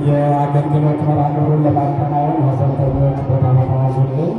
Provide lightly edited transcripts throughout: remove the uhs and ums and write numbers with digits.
የአገልግሎት መርሃግብሩን ለማከናወን ሀዘንተኞች ቦታ በመያዙልን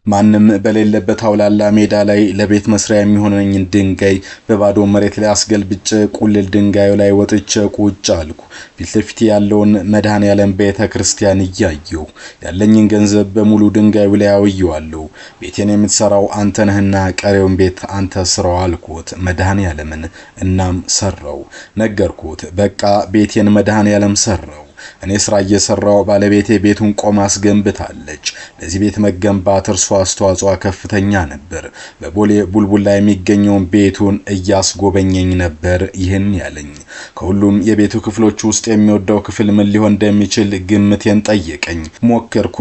ማንም በሌለበት አውላላ ሜዳ ላይ ለቤት መስሪያ የሚሆነኝን ድንጋይ በባዶ መሬት ላይ አስገልብጬ ቁልል ድንጋዩ ላይ ወጥቼ ቁጭ አልኩ። ፊት ለፊት ያለውን መድኃኔዓለም ቤተ ክርስቲያን እያየሁ ያለኝን ገንዘብ በሙሉ ድንጋዩ ላይ አውየዋለሁ። ቤቴን የምትሰራው አንተ ነህና ቀሪውን ቤት አንተ ስራው አልኩት መድኃኔዓለምን። እናም ሰራው። ነገርኩት። በቃ ቤቴን መድኃኔዓለም ሰራው። እኔ ስራ እየሰራው ባለቤቴ ቤቱን ቆማ አስገንብታለች። ለዚህ ቤት መገንባት እርሷ አስተዋጽኦ ከፍተኛ ነበር። በቦሌ ቡልቡላ የሚገኘው ቤቱን እያስጎበኘኝ ነበር ይህን ያለኝ። ከሁሉም የቤቱ ክፍሎች ውስጥ የሚወደው ክፍል ምን ሊሆን እንደሚችል ግምቴን ጠየቀኝ። ሞከርኩ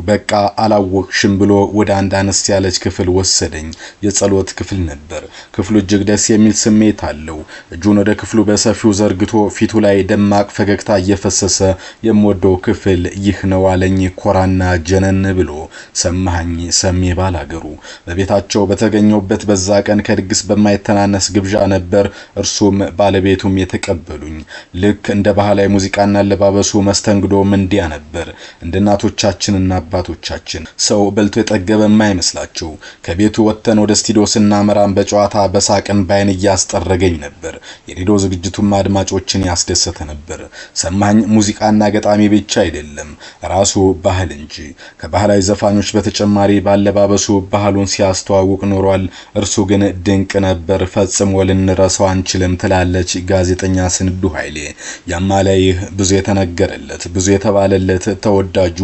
በቃ አላወቅሽም ብሎ ወደ አንድ አነስ ያለች ክፍል ወሰደኝ። የጸሎት ክፍል ነበር። ክፍሉ እጅግ ደስ የሚል ስሜት አለው። እጁን ወደ ክፍሉ በሰፊው ዘርግቶ ፊቱ ላይ ደማቅ ፈገግታ እየፈሰሰ የምወደው ክፍል ይህ ነው አለኝ ኮራና ጀነን ብሎ። ሰማኝ ሰሜ ባላገሩ በቤታቸው በተገኘውበት በዛ ቀን ከድግስ በማይተናነስ ግብዣ ነበር እርሱም ባለቤቱም የተቀበሉኝ። ልክ እንደ ባህላዊ ሙዚቃና አለባበሱ መስተንግዶም እንዲያ ነበር። እንደ እናቶቻችንና አባቶቻችን ሰው በልቶ የጠገበ የማይመስላቸው። ከቤቱ ወጥተን ወደ ስቱዲዮ ስናመራም በጨዋታ በሳቅን ባይን እያስጠረገኝ ነበር። የሬዲዮ ዝግጅቱም አድማጮችን ያስደሰተ ነበር። ሰማኝ ሙዚቃና ገጣሚ ብቻ አይደለም ራሱ ባህል እንጂ። ከባህላዊ ዘፋኞች በተጨማሪ ባለባበሱ ባህሉን ሲያስተዋውቅ ኖሯል። እርሱ ግን ድንቅ ነበር፣ ፈጽሞ ልንረሳው አንችልም ትላለች ጋዜጠኛ ስንዱ ኃይሌ። ያማለይህ ብዙ የተነገረለት ብዙ የተባለለት ተወዳጁ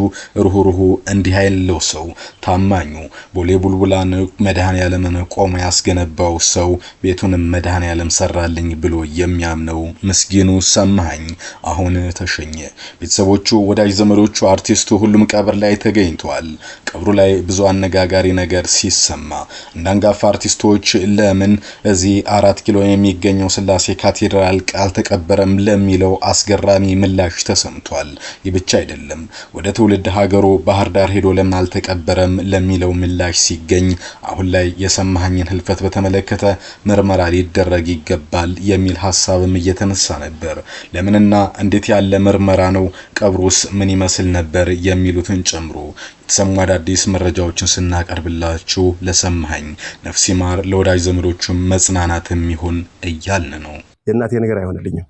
ሩህሩሁ እንዲህ አይለው ሰው ታማኙ ቦሌ ቡልቡላን መድኃኔዓለምን ቆሞ ያስገነባው ሰው ቤቱንም መድኃኔዓለም ሰራልኝ ብሎ የሚያምነው ምስኪኑ ሰማኝ አሁን ተሸኘ። ቤተሰቦቹ፣ ወዳጅ ዘመዶቹ፣ አርቲስቱ ሁሉም ቀብር ላይ ተገኝተዋል። ቀብሩ ላይ ብዙ አነጋጋሪ ነገር ሲሰማ እንዳንጋፋ አርቲስቶች ለምን እዚህ 4 ኪሎ የሚገኘው ስላሴ ካቴድራል አልተቀበረም ለሚለው አስገራሚ ምላሽ ተሰምቷል። ይህ ብቻ አይደለም። ወደ ትውልድ ሀገሩ ባህር ዳር ሄዶ ለምን አልተቀበረም ለሚለው ምላሽ ሲገኝ አሁን ላይ የሰማኸኝን ህልፈት በተመለከተ ምርመራ ሊደረግ ይገባል የሚል ሐሳብም እየተነሳ ነበር። ለምንና እንዴት ያለ ምርመራ ነው? ቀብሩስ ምን ይመስል ነበር? የሚሉትን ጨምሮ የተሰሙ አዳዲስ መረጃዎችን ስናቀርብላችሁ ለሰማኸኝ ነፍስ ይማር፣ ለወዳጅ ዘመዶቹም መጽናናትም ይሁን እያልን ነው። የእናቴ ነገር አይሆንልኝም፣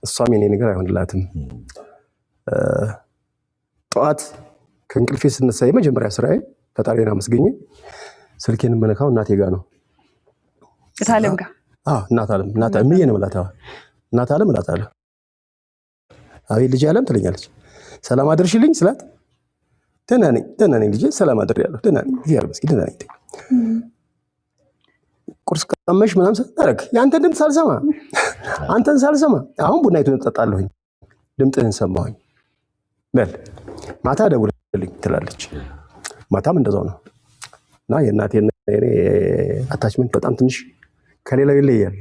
እሷም የኔ ነገር አይሆንላትም። ጠዋት ከእንቅልፌ ስነሳ የመጀመሪያ ስራዬ ፈጣሪና መስገኘ ስልኬን መነካው እናቴ ጋር ነው። እታለም ጋር እናት ዓለም ምን የነመላታ እናት ዓለም እላታለሁ። አቤት ልጅ ዓለም ትለኛለች። ሰላም አድርሽልኝ ስላት ደህና ነኝ ልጅ ሰላም አድርያለሁ ደህና ነኝ እግዚአብሔር ይመስገን ደህና ነኝ። ቁርስ ቀመሽ ምናምን ሳታረግ ያንተን ድምፅ ሳልሰማ አንተን ሳልሰማ አሁን ቡናይቱን እጠጣለሁኝ ድምፅህን ሰማሁኝ በል ማታ ደውልልኝ ትላለች። ማታም እንደዛው ነው። እና የእናቴና የኔ አታችመንት በጣም ትንሽ ከሌላው ይለያል።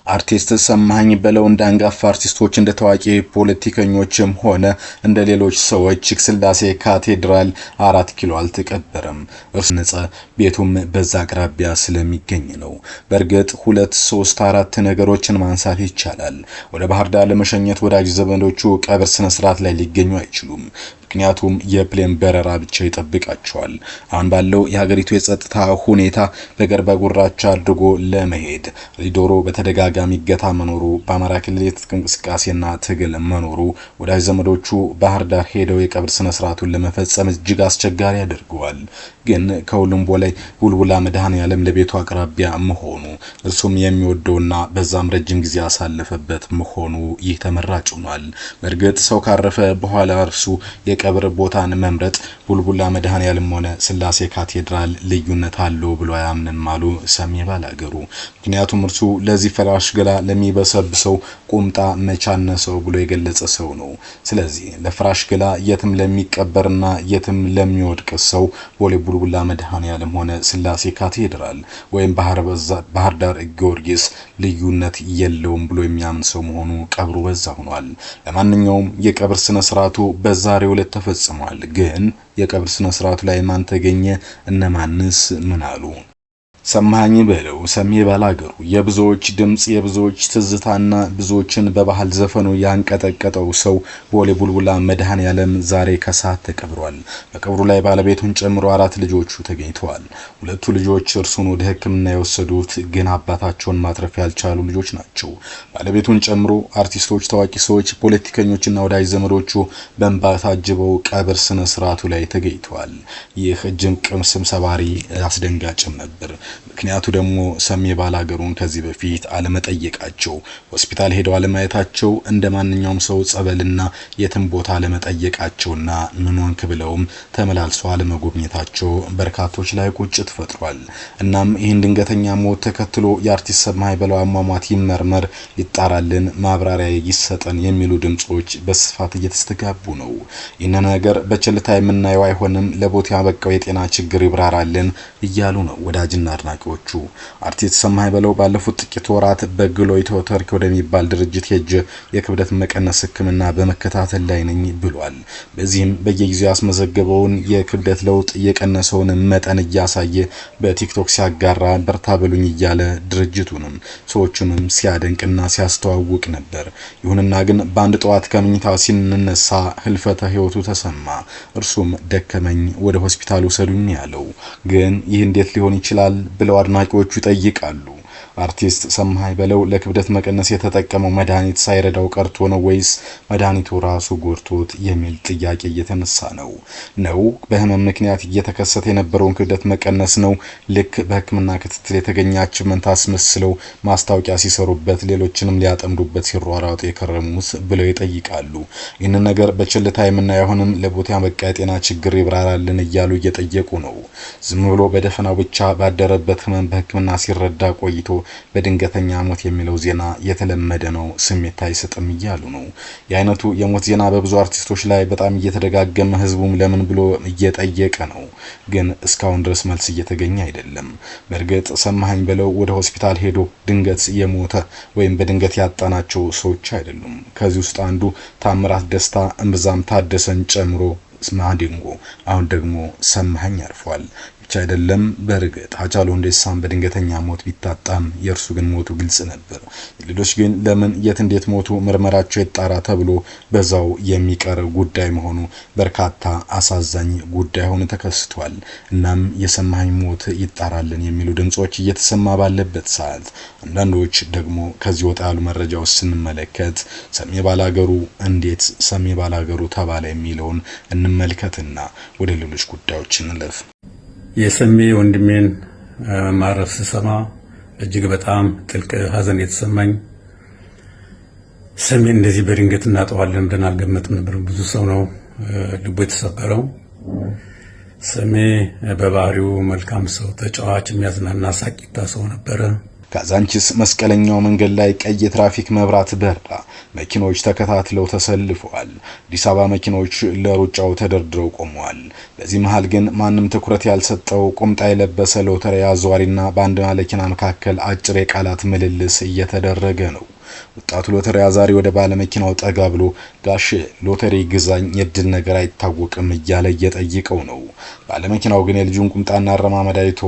አርቲስት ሰማኸኝ በለው እንዳንጋፋ አርቲስቶች እንደ ታዋቂ ፖለቲከኞችም ሆነ እንደ ሌሎች ሰዎች ስላሴ ካቴድራል 4 ኪሎ አልተቀበረም። እርሱ ነጻ ቤቱም በዛ አቅራቢያ ስለሚገኝ ነው። በእርግጥ 2 3 4 ነገሮችን ማንሳት ይቻላል። ወደ ባህር ዳር ለመሸኘት ወዳጅ ዘመዶቹ ቀብር ስነ ስርዓት ላይ ሊገኙ አይችሉም። ምክንያቱም የፕሌን በረራ ብቻ ይጠብቃቸዋል። አሁን ባለው የሀገሪቱ የጸጥታ ሁኔታ በገርባ ጉራቻ አድርጎ ለመሄድ ሪዶሮ በተደጋጋሚ ገታ መኖሩ፣ በአማራ ክልል የትጥቅ እንቅስቃሴና ትግል መኖሩ ወዳጅ ዘመዶቹ ባህር ዳር ሄደው የቀብር ስነ ስርዓቱን ለመፈጸም እጅግ አስቸጋሪ ያደርገዋል። ግን ከሁሉም በላይ ቡልቡላ መድኃኔዓለም ለቤቱ አቅራቢያ መሆኑ እርሱም የሚወደውና በዛም ረጅም ጊዜ ያሳለፈበት መሆኑ ይህ ተመራጭ ሆኗል። በእርግጥ ሰው ካረፈ በኋላ እርሱ የቀብር ቦታን መምረጥ ቡልቡላ መድኃኔዓለም ሆነ ስላሴ ካቴድራል ልዩነት አለው ብሎ አያምንም አሉ ሰሜ ባላገሩ። ምክንያቱም እርሱ ለዚህ ፍራሽ ገላ ለሚበሰብሰው ቁምጣ መቻነሰው ብሎ የገለጸ ሰው ነው። ስለዚህ ለፍራሽ ገላ የትም ለሚቀበርና የትም ለሚወድቅ ሰው ቦሌ ቡልቡላ መድኃኔዓለም ሆነ ስላሴ ካቴድራል ወይም ባህር ዳር ጊዮርጊስ ልዩነት የለውም ብሎ የሚያምን ሰው መሆኑ ቀብሩ በዛ ሆኗል። ለማንኛውም የቀብር ስነ ስርዓቱ በዛሬው ዕለት ተፈጽሟል። ግን የቀብር ስነ ስርዓቱ ላይ ማን ተገኘ? እነማንስ ምን አሉ? ሰማኸኝ በለው ሰሜ ባላገሩ የብዙዎች ድምጽ የብዙዎች ትዝታና ብዙዎችን በባህል ዘፈኑ ያንቀጠቀጠው ሰው ቦሌ ቡልቡላ መድኃኔዓለም ዛሬ ከሰዓት ተቀብሯል። በቀብሩ ላይ ባለቤቱን ጨምሮ 4 ልጆቹ ተገኝተዋል። ሁለቱ ልጆች እርሱን ወደ ሕክምና የወሰዱት ግን አባታቸውን ማትረፍ ያልቻሉ ልጆች ናቸው። ባለቤቱን ጨምሮ አርቲስቶች፣ ታዋቂ ሰዎች፣ ፖለቲከኞችና ወዳጅ ዘመዶቹ በእንባ ታጅበው ቀብር ስነ ስርዓቱ ላይ ተገኝተዋል። ይህ እጅግ ቅስም ሰባሪ አስደንጋጭም ነበር። ምክንያቱ ደግሞ ሰሜ ባላገሩን ከዚህ በፊት አለመጠየቃቸው፣ ሆስፒታል ሄደው አለማየታቸው፣ እንደማንኛውም ሰው ጸበልና የትም ቦታ አለመጠየቃቸውና ምን ሆንክ ብለውም ተመላልሰው አለመጎብኘታቸው በርካቶች ላይ ቁጭት ፈጥሯል። እናም ይህን ድንገተኛ ሞት ተከትሎ የአርቲስት ሰማኸኝ በለው አሟሟት ይመርመር፣ ይጣራልን፣ ማብራሪያ ይሰጠን የሚሉ ድምጾች በስፋት እየተስተጋቡ ነው። ይህን ነገር በቸልታ የምናየው አይሆንም፣ ለቦታ ያበቃው የጤና ችግር ይብራራልን እያሉ ነው ወዳጅና አድናቂዎቹ። አርቲስት ሰማኸኝ በለው ባለፉት ጥቂት ወራት በግሎይቶ ተርክ ወደሚባል ድርጅት ሄጄ የክብደት መቀነስ ሕክምና በመከታተል ላይ ነኝ ብሏል። በዚህም በየጊዜው ያስመዘገበውን የክብደት ለውጥ የቀነሰውን መጠን እያሳየ በቲክቶክ ሲያጋራ በርታ በሉኝ እያለ ድርጅቱንም ሰዎቹንም ሲያደንቅና ሲያስተዋውቅ ነበር። ይሁንና ግን በአንድ ጠዋት ከምኝታው ሲነሳ ህልፈተ ህይወቱ ተሰማ። እርሱም ደከመኝ ወደ ሆስፒታል ወሰዱኝ ያለው ግን ይህ እንዴት ሊሆን ይችላል ብለው አድናቂዎቹ ይጠይቃሉ። አርቲስት ሰማኸኝ በለው ለክብደት መቀነስ የተጠቀመው መድኃኒት ሳይረዳው ቀርቶ ነው ወይስ መድኃኒቱ ራሱ ጎድቶት የሚል ጥያቄ እየተነሳ ነው። በህመም ምክንያት እየተከሰተ የነበረውን ክብደት መቀነስ ነው ልክ በህክምና ክትትል የተገኘ አቺቭመንት አስመስለው ማስታወቂያ ሲሰሩበት ሌሎችንም ሊያጠምዱበት ሲሯሯጡ የከረሙት ብለው ይጠይቃሉ። ይህን ነገር በችልታ የምናየው አሁንም ለቦታ ያበቃ የጤና ችግር ይብራራልን እያሉ እየጠየቁ ነው። ዝም ብሎ በደፈናው ብቻ ባደረበት ህመም በህክምና ሲረዳ ቆይቶ በድንገተኛ ሞት የሚለው ዜና የተለመደ ነው፣ ስሜት አይሰጥም እያሉ ነው። የአይነቱ የሞት ዜና በብዙ አርቲስቶች ላይ በጣም እየተደጋገመ ህዝቡም ለምን ብሎ እየጠየቀ ነው። ግን እስካሁን ድረስ መልስ እየተገኘ አይደለም። በእርግጥ ሰማኸኝ በለው ወደ ሆስፒታል ሄዶ ድንገት የሞተ ወይም በድንገት ያጣናቸው ሰዎች አይደሉም። ከዚህ ውስጥ አንዱ ታምራት ደስታ እምብዛም ታደሰን ጨምሮ ማዲንጎ፣ አሁን ደግሞ ሰማኸኝ አርፏል። ብቻ አይደለም በርግጥ ሃጫሉ ሁንዴሳም በድንገተኛ ሞት ቢታጣም የእርሱ ግን ሞቱ ግልጽ ነበር። ሌሎች ግን ለምን የት እንዴት ሞቱ ምርመራቸው ይጣራ ተብሎ በዛው የሚቀር ጉዳይ መሆኑ በርካታ አሳዛኝ ጉዳይ ሆኖ ተከስቷል። እናም የሰማኸኝ ሞት ይጣራልን የሚሉ ድምጾች እየተሰማ ባለበት ሰዓት አንዳንዶች ደግሞ ከዚህ ወጣ ያሉ መረጃዎች ስንመለከት ሰሜ ባላገሩ እንዴት ሰሜ ባላገሩ ተባለ የሚለውን እንመልከትና ወደ ሌሎች ጉዳዮች እንለፍ። የሰሜ ወንድሜን ማረፍ ስሰማ እጅግ በጣም ጥልቅ ሐዘን የተሰማኝ። ሰሜ እንደዚህ በድንገት እናጠዋለን ብለን አልገመትም ነበር። ብዙ ሰው ነው ልቡ የተሰበረው። ሰሜ በባህሪው መልካም ሰው፣ ተጫዋች፣ የሚያዝናና ሳቂታ ሰው ነበረ። ካዛንቺስ መስቀለኛው መንገድ ላይ ቀይ የትራፊክ መብራት በራ። መኪኖች ተከታትለው ተሰልፈዋል። አዲስ አበባ መኪኖች ለሩጫው ተደርድረው ቆመዋል። በዚህ መሃል ግን ማንም ትኩረት ያልሰጠው ቁምጣ የለበሰ ሎተሪ አዟሪና በአንድ መኪና መካከል አጭር የቃላት ምልልስ እየተደረገ ነው። ወጣቱ ሎተሪ አዛሪ ወደ ባለ መኪናው ጠጋ ብሎ ጋሽ ሎተሪ ግዛኝ የድል ነገር አይታወቅም እያለ እየጠየቀው ነው። ባለ መኪናው ግን የልጁን ቁምጣና አረማመድ አይቶ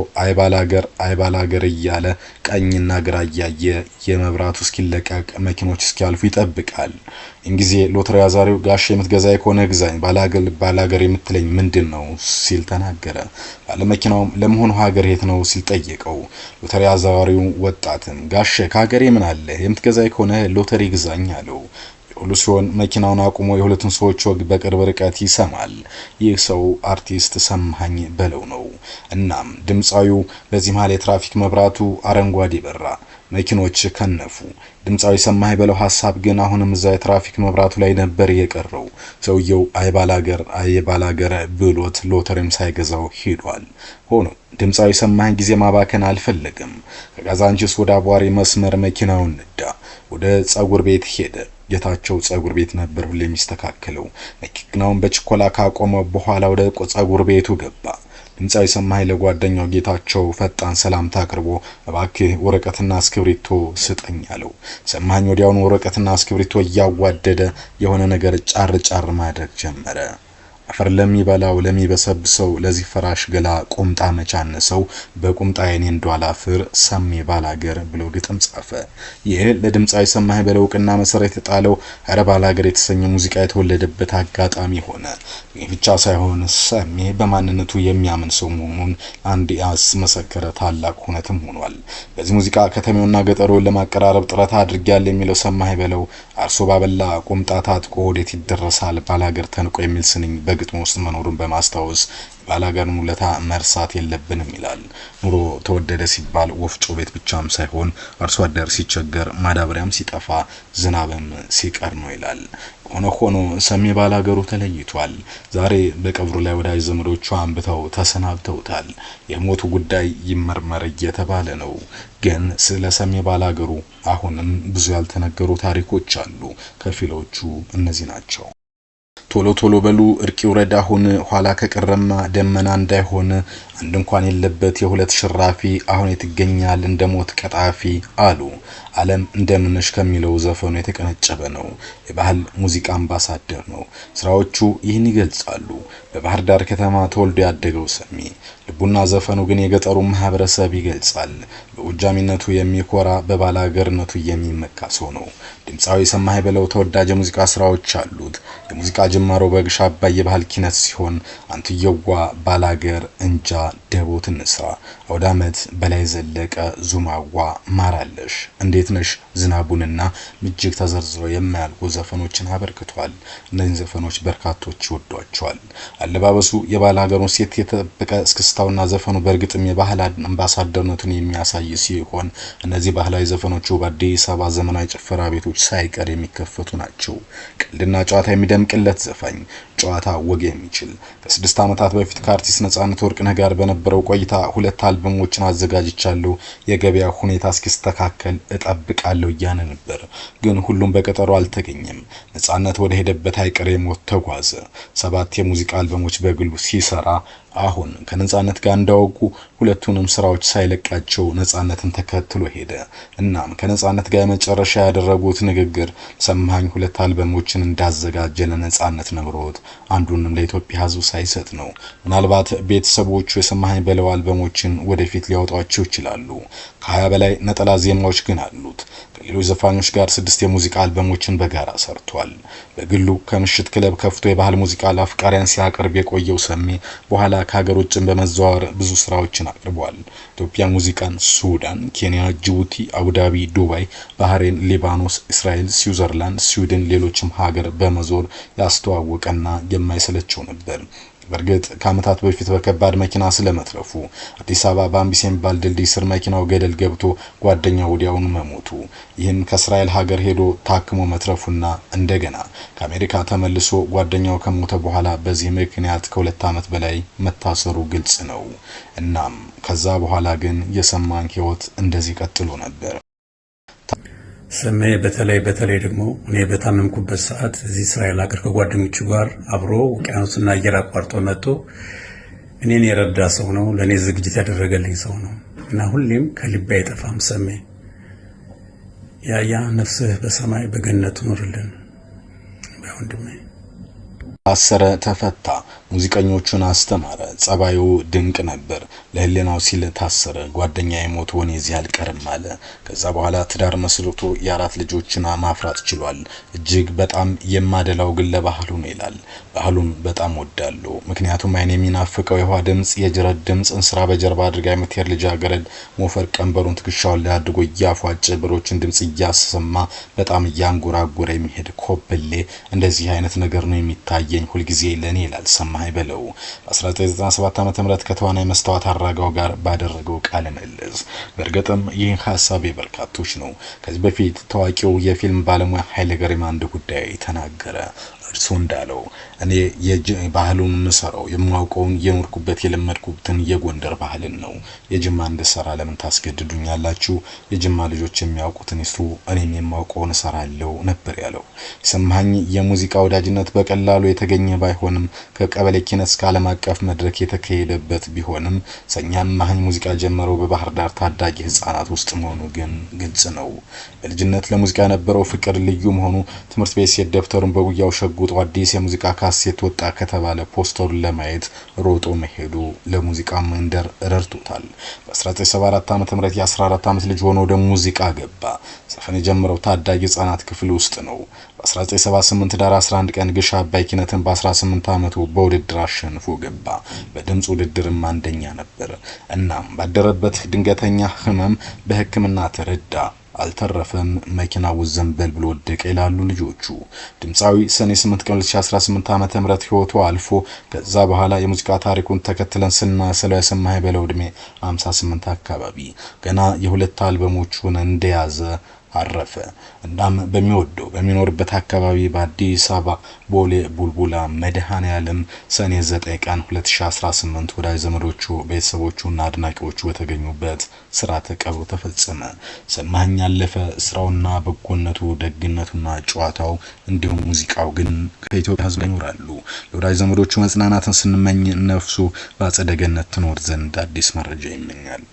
አይባላገር እያለ ቀኝና ግራ እያየ የመብራቱ እስኪለቀቅ መኪኖች እስኪያልፉ ይጠብቃል። እንግዲህ ሎተሪ አዛሪው ጋሽ የምትገዛይ ከሆነ ግዛኝ፣ ባላገር የምትለኝ ምንድነው ሲል ተናገረ። ባለ መኪናውም ለመሆኑ ሀገር የት ነው ሲል ጠየቀው። ሎተሪ አዛሪው ወጣትን ጋሽ ከሀገሬ ምን አለ የምትገዛይ ከሆነ ሎተሪ ግዛኝ አለው። ሁሉ ሲሆን መኪናውን አቁሞ የሁለቱን ሰዎች ወግ በቅርብ ርቀት ይሰማል። ይህ ሰው አርቲስት ሰማኸኝ በለው ነው። እናም ድምጻዊው በዚህ መሃል የትራፊክ መብራቱ አረንጓዴ በራ፣ መኪኖች ከነፉ። ድምጻዊ ሰማኸኝ በለው ሐሳብ ግን አሁንም እዛ የትራፊክ መብራቱ ላይ ነበር የቀረው። ሰውየው አይባላገር ብሎት ሎተሪም ሳይገዛው ሄዷል። ሆኖ ድምጻዊ ሰማኸኝ ጊዜ ማባከን አልፈለገም። ከካዛንቺስ ወደ አቧሪ መስመር መኪናውን ነዳ። ወደ ጸጉር ቤት ሄደ። ጌታቸው ጸጉር ቤት ነበር ሁሌ የሚስተካከለው። መኪናውን በችኮላ ካቆመ በኋላ ወደ ጸጉር ቤቱ ገባ። ድምጻዊ ሰማኸኝ ለጓደኛው ጌታቸው ፈጣን ሰላምታ አቅርቦ እባክህ ወረቀትና እስክሪብቶ ስጠኝ አለው። ሰማኸኝ ወዲያውኑ ወረቀትና እስክሪብቶ እያዋደደ የሆነ ነገር ጫር ማድረግ ጀመረ። አፈር ለሚበላው ለሚበሰብሰው ለዚህ ፈራሽ ገላ ቁምጣ መቻነሰው በቁምጣ የኔ እንደዋላፍር ሰሜ ባላገር ብሎ ግጥም ጻፈ። ይህ ለድምጻዊ ሰማኸኝ በለው እውቅና መሰረት የጣለው ኧረ ባላገር የተሰኘ ሙዚቃ የተወለደበት አጋጣሚ ሆነ። ይህ ብቻ ሳይሆን ሰሜ በማንነቱ የሚያምን ሰው መሆኑን አንድ ያስመሰከረ ታላቅ ሁነትም ሆኗል። በዚህ ሙዚቃ ከተሜውና ገጠሩን ለማቀራረብ ጥረት አድርጊያለሁ የሚለው ሰማኸኝ በለው አርሶ ባበላ ቁምጣ ታጥቆ ወዴት ይደረሳል ባላገር ተንቆ የሚል ስንኝ በግጥሙ ውስጥ መኖሩን በማስታወስ ባላገር ውለታ መርሳት የለብንም ይላል። ኑሮ ተወደደ ሲባል ወፍጮ ቤት ብቻም ሳይሆን አርሶ አደር ሲቸገር ማዳበሪያም ሲጠፋ ዝናብም ሲቀር ነው ይላል። ሆኖ ሰሜ ባላገሩ ተለይቷል። ዛሬ በቀብሩ ላይ ወዳጅ ዘመዶቹ አንብተው ተሰናብተውታል። የሞቱ ጉዳይ ይመርመር እየተባለ ነው። ግን ስለ ሰሜ ባላገሩ አሁንም ብዙ ያልተነገሩ ታሪኮች አሉ። ከፊሎቹ እነዚህ ናቸው። ቶሎ በሉ እርቅ ይውረድ አሁን ኋላ ከቀረማ ደመና እንዳይሆን አንድ እንኳን የለበት የሁለት ሽራፊ አሁን የትገኛል እንደሞት ቀጣፊ አሉ። ዓለም እንደምንሽ ከሚለው ዘፈኑ የተቀነጨበ ነው። የባህል ሙዚቃ አምባሳደር ነው። ስራዎቹ ይህን ይገልጻሉ። በባህር ዳር ከተማ ተወልዶ ያደገው ሰሜ ልቡና ዘፈኑ ግን የገጠሩ ማህበረሰብ ይገልጻል። በጎጃሚነቱ የሚኮራ በባላገርነቱ የሚመካ ሰው ነው። ድምጻዊ ሰማኸኝ በለው ተወዳጅ የሙዚቃ ስራዎች አሉት። የሙዚቃ ጅማሮ በግሽ አባይ የባህል ኪነት ሲሆን አንትየዋ፣ ባላገር፣ እንጃ፣ ደቦት እንስራ፣ አውዳመት፣ በላይ ዘለቀ፣ ዙማዋ፣ ማራለሽ፣ እንዴት ነሽ፣ ዝናቡንና እጅግ ተዘርዝረው የማያልቁ ዘፈኖችን አበርክቷል። እነዚህ ዘፈኖች በርካቶች ይወዷቸዋል። አለባበሱ የባላገሩን ሴት የተጠበቀ እስክስታውና ዘፈኑ በእርግጥም የባህል አምባሳደርነቱን የሚያሳይ ሲሆን እነዚህ ባህላዊ ዘፈኖቹ በአዲስ አበባ ዘመናዊ ጭፈራ ቤቶች ሳይቀር የሚከፈቱ ናቸው። ቀልድና ጨዋታ የሚደምቅለት ዘፋኝ፣ ጨዋታ ወግ የሚችል ከ6 ዓመታት በፊት ከአርቲስት ነጻነት ወርቅነህ ጋር በነበረው ቆይታ 2 አልበሞችን አዘጋጅቻለሁ፣ የገበያ ሁኔታ እስኪስተካከል እጠብቃለሁ እያለ ነበር። ግን ሁሉም በቀጠሮ አልተገኘም። ነጻነት ወደ ሄደበት አይቀሬ ሞት ተጓዘ። 7 የሙዚቃ አልበሞች በግሉ ሲሰራ አሁን ከነጻነት ጋር እንዳወጉ ሁለቱንም ስራዎች ሳይለቃቸው ነጻነትን ተከትሎ ሄደ። እናም ከነጻነት ጋር መጨረሻ ያደረጉት ንግግር ሰማኸኝ 2 አልበሞችን እንዳዘጋጀ ለነጻነት ነግሮት አንዱንም ለኢትዮጵያ ሕዝብ ሳይሰጥ ነው። ምናልባት ቤተሰቦቹ የሰማኸኝ በለው አልበሞችን ወደፊት ሊያወጣቸው ይችላሉ። ከ20 በላይ ነጠላ ዜማዎች ግን አሉት። ከሌሎች ዘፋኞች ጋር 6 የሙዚቃ አልበሞችን በጋራ ሰርቷል። በግሉ ከምሽት ክለብ ከፍቶ የባህል ሙዚቃ ለአፍቃሪያን ሲያቀርብ የቆየው ሰሜ በኋላ ከሀገር ውጭም በመዘዋወር ብዙ ስራዎችን አቅርቧል። ኢትዮጵያ ሙዚቃን ሱዳን፣ ኬንያ፣ ጅቡቲ፣ አቡዳቢ፣ ዱባይ፣ ባህሬን፣ ሊባኖስ፣ እስራኤል፣ ስዊዘርላንድ፣ ስዊድን ሌሎችም ሀገር በመዞር ያስተዋወቀና የማይሰለቸው ነበር። በርግጥ ከዓመታት በፊት በከባድ መኪና ስለመትረፉ አዲስ አበባ በአምቢስ የሚባል ድልድይ ስር መኪናው ገደል ገብቶ ጓደኛው ወዲያውኑ መሞቱ፣ ይህም ከእስራኤል ሀገር ሄዶ ታክሞ መትረፉና እንደገና ከአሜሪካ ተመልሶ ጓደኛው ከሞተ በኋላ በዚህ ምክንያት ከ2 ዓመት በላይ መታሰሩ ግልጽ ነው። እናም ከዛ በኋላ ግን የሰማኸኝ ህይወት እንደዚህ ቀጥሎ ነበር። ሰሜ በተለይ ደግሞ እኔ በታመምኩበት ሰዓት እዚህ እስራኤል ሀገር ከጓደኞቹ ጋር አብሮ ውቅያኖስና አየር አቋርጦ መጥቶ እኔን የረዳ ሰው ነው። ለእኔ ዝግጅት ያደረገልኝ ሰው ነው እና ሁሌም ከልቤ አይጠፋም። ሰሜ ያያ ነፍስህ በሰማይ በገነት ኑርልን ወንድሜ። ታሰረ፣ ተፈታ፣ ሙዚቀኞቹን አስተማረ። ጸባዩ ድንቅ ነበር። ለህሊናው ሲል ታሰረ። ጓደኛ የሞት ወኔ እዚህ አልቀርም አለ። ከዛ በኋላ ትዳር መስርቶ የ4 ልጆችን ማፍራት ችሏል። እጅግ በጣም የማደላው ግን ለባህሉ ነው ይላል። ባህሉን በጣም ወዳለሁ፣ ምክንያቱም አይኔ የሚናፍቀው የውሃ ድምጽ፣ የጅረት ድምጽ፣ እንስራ በጀርባ አድርጋ የምትሄድ ልጃገረድ ሞፈር ቀንበሩን ትከሻውን ላይ አድርጎ እያፏጨ ብሮችን ድምጽ እያሰማ በጣም እያንጎራጎረ የሚሄድ ኮብሌ፣ እንደዚህ አይነት ነገር ነው የሚታየኝ ሁልጊዜ ለኔ ይላል ሰማኸኝ በለው። በ1997 ዓ.ም ከተዋናይ መስታወት አራጋው ጋር ባደረገው ቃለ ምልልስ በእርግጥም ይህን ሐሳብ የበርካቶች ነው። ከዚህ በፊት ታዋቂው የፊልም ባለሙያ ኃይለ ገሪማ አንድ ጉዳይ ተናገረ። እርሱ እንዳለው እኔ ባህሉን ምሰራው የማውቀውን የኖርኩበት የለመድኩበትን የጎንደር ባህልን ነው። የጅማ እንድሰራ ለምን ታስገድዱኛላችሁ? የጅማ ልጆች የሚያውቁትን ይስሩ፣ እኔም የማውቀውን እሰራለሁ ነበር ያለው። ሰማኸኝ የሙዚቃ ወዳጅነት በቀላሉ የተገኘ ባይሆንም ከቀበሌ ኪነት እስከ ዓለም አቀፍ መድረክ የተካሄደበት ቢሆንም ሰማኸኝ ሙዚቃ ጀመረው በባህር ዳር ታዳጊ ህፃናት ውስጥ መሆኑ ግን ግልጽ ነው። በልጅነት ለሙዚቃ የነበረው ፍቅር ልዩ መሆኑ ትምህርት ቤት ሲሄድ ደብተሩን በጉያው ሸጎ ሽጉጡ አዲስ የሙዚቃ ካሴት ወጣ ከተባለ ፖስተሩን ለማየት ሮጦ መሄዱ ለሙዚቃ መንደር ረድቶታል። በ1974 ዓ.ም የ14 ዓመት ልጅ ሆኖ ወደ ሙዚቃ ገባ። ዘፈን የጀመረው ታዳጊ ህጻናት ክፍል ውስጥ ነው። በ1978 ዳር 11 ቀን ግሽ አባይ ኪነትን በ18 ዓመቱ በውድድር አሸንፎ ገባ። በድምጽ ውድድርም አንደኛ ነበር። እናም ባደረበት ድንገተኛ ህመም በሕክምና ተረዳ። አልተረፈም። መኪናው ዘንበል ብሎ ወደቀ ይላሉ ልጆቹ። ድምጻዊ ሰኔ 8 ቀን 2018 ዓ.ም ህይወቱ አልፎ ከዛ በኋላ የሙዚቃ ታሪኩን ተከትለን ስናሰለው የሰማህ በለው እድሜ 58 አካባቢ ገና የሁለት አልበሞቹን እንደያዘ አረፈ። እናም በሚወደው በሚኖርበት አካባቢ በአዲስ አበባ ቦሌ ቡልቡላ መድኃኔዓለም ሰኔ 9 ቀን 2018 ወዳጅ ዘመዶቹ ቤተሰቦቹና አድናቂዎቹ በተገኙበት ስርዓተ ቀብሩ ተፈጸመ። ሰማኸኝ ያለፈ ስራውና በጎነቱ ደግነቱና ጨዋታው እንዲሁም ሙዚቃው ግን ከኢትዮጵያ ህዝብ ይኖራሉ። ለወዳጅ ዘመዶቹ መጽናናትን ስንመኝ ነፍሱ በአጸደ ገነት ትኖር ዘንድ አዲስ መረጃ ይመኛል።